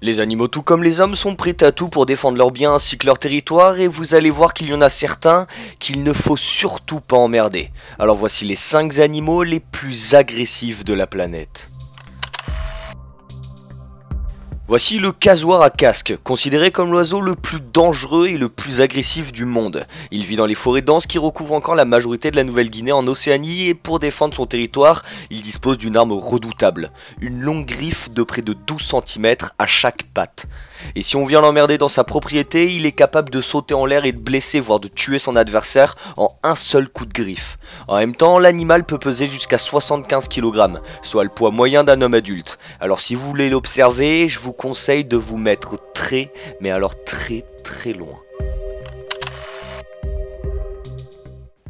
Les animaux tout comme les hommes sont prêts à tout pour défendre leurs biens ainsi que leur territoire et vous allez voir qu'il y en a certains qu'il ne faut surtout pas emmerder. Alors voici les 5 animaux les plus agressifs de la planète. Voici le casoar à casque, considéré comme l'oiseau le plus dangereux et le plus agressif du monde. Il vit dans les forêts denses qui recouvrent encore la majorité de la Nouvelle-Guinée en Océanie et pour défendre son territoire, il dispose d'une arme redoutable, une longue griffe de près de 12 cm à chaque patte. Et si on vient l'emmerder dans sa propriété, il est capable de sauter en l'air et de blesser, voire de tuer son adversaire en un seul coup de griffe. En même temps, l'animal peut peser jusqu'à 75 kg, soit le poids moyen d'un homme adulte. Alors si vous voulez l'observer, je vous conseille de vous mettre très, mais alors très loin.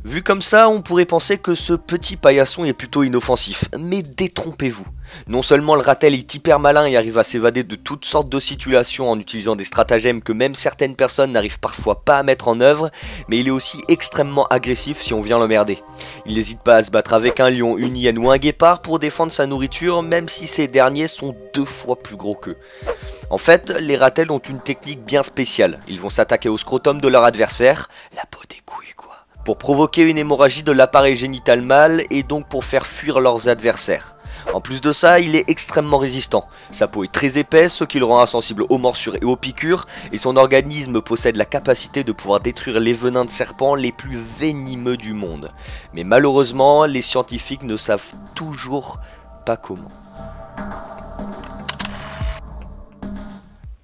Vu comme ça, on pourrait penser que ce petit paillasson est plutôt inoffensif, mais détrompez-vous. Non seulement le ratel est hyper malin et arrive à s'évader de toutes sortes de situations en utilisant des stratagèmes que même certaines personnes n'arrivent parfois pas à mettre en œuvre, mais il est aussi extrêmement agressif si on vient l'emmerder. Il n'hésite pas à se battre avec un lion, une hyène ou un guépard pour défendre sa nourriture, même si ces derniers sont 2 fois plus gros qu'eux. En fait, les ratels ont une technique bien spéciale. Ils vont s'attaquer au scrotum de leur adversaire, la peau des couilles quoi, pour provoquer une hémorragie de l'appareil génital mâle et donc pour faire fuir leurs adversaires. En plus de ça, il est extrêmement résistant. Sa peau est très épaisse, ce qui le rend insensible aux morsures et aux piqûres, et son organisme possède la capacité de pouvoir détruire les venins de serpents les plus venimeux du monde. Mais malheureusement, les scientifiques ne savent toujours pas comment.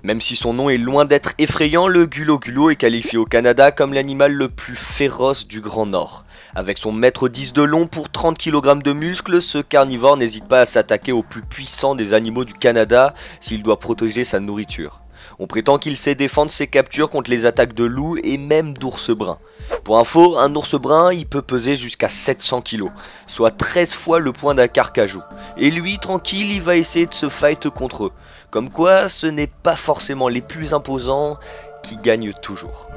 Même si son nom est loin d'être effrayant, le gulo-gulo est qualifié au Canada comme l'animal le plus féroce du Grand Nord. Avec son 1,10 m de long pour 30 kg de muscles, ce carnivore n'hésite pas à s'attaquer aux plus puissants des animaux du Canada s'il doit protéger sa nourriture. On prétend qu'il sait défendre ses captures contre les attaques de loups et même d'ours bruns. Pour info, un ours brun il peut peser jusqu'à 700 kg, soit 13 fois le poids d'un carcajou. Et lui, tranquille, il va essayer de se fight contre eux. Comme quoi, ce n'est pas forcément les plus imposants qui gagnent toujours.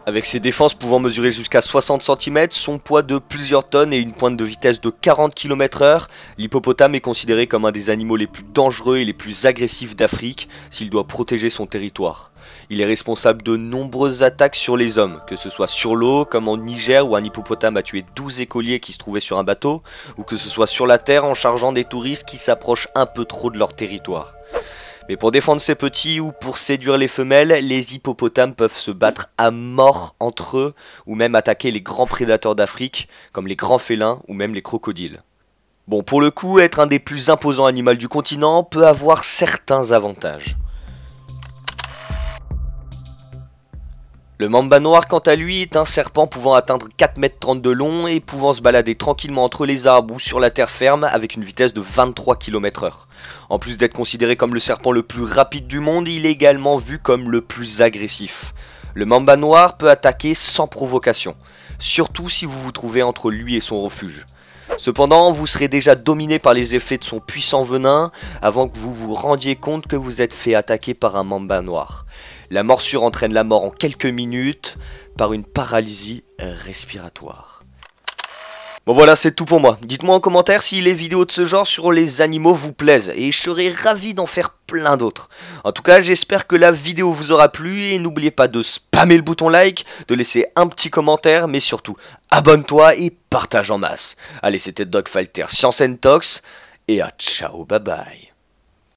Avec ses défenses pouvant mesurer jusqu'à 60 cm, son poids de plusieurs tonnes et une pointe de vitesse de 40 km/h, l'hippopotame est considéré comme un des animaux les plus dangereux et les plus agressifs d'Afrique s'il doit protéger son territoire. Il est responsable de nombreuses attaques sur les hommes, que ce soit sur l'eau, comme en Niger où un hippopotame a tué 12 écoliers qui se trouvaient sur un bateau, ou que ce soit sur la terre en chargeant des touristes qui s'approchent un peu trop de leur territoire. Mais pour défendre ses petits ou pour séduire les femelles, les hippopotames peuvent se battre à mort entre eux ou même attaquer les grands prédateurs d'Afrique comme les grands félins ou même les crocodiles. Bon, pour le coup, être un des plus imposants animaux du continent peut avoir certains avantages. Le mamba noir quant à lui est un serpent pouvant atteindre 4,30 m de long et pouvant se balader tranquillement entre les arbres ou sur la terre ferme avec une vitesse de 23 km/h. En plus d'être considéré comme le serpent le plus rapide du monde, il est également vu comme le plus agressif. Le mamba noir peut attaquer sans provocation, surtout si vous vous trouvez entre lui et son refuge. Cependant, vous serez déjà dominé par les effets de son puissant venin avant que vous vous rendiez compte que vous êtes fait attaquer par un mamba noir. La morsure entraîne la mort en quelques minutes par une paralysie respiratoire. Bon voilà, c'est tout pour moi. Dites-moi en commentaire si les vidéos de ce genre sur les animaux vous plaisent et je serai ravi d'en faire plein d'autres. En tout cas, j'espère que la vidéo vous aura plu et n'oubliez pas de spammer le bouton like, de laisser un petit commentaire, mais surtout, abonne-toi et partage en masse. Allez, c'était Dogfighter Science and Talks et à ciao, bye bye.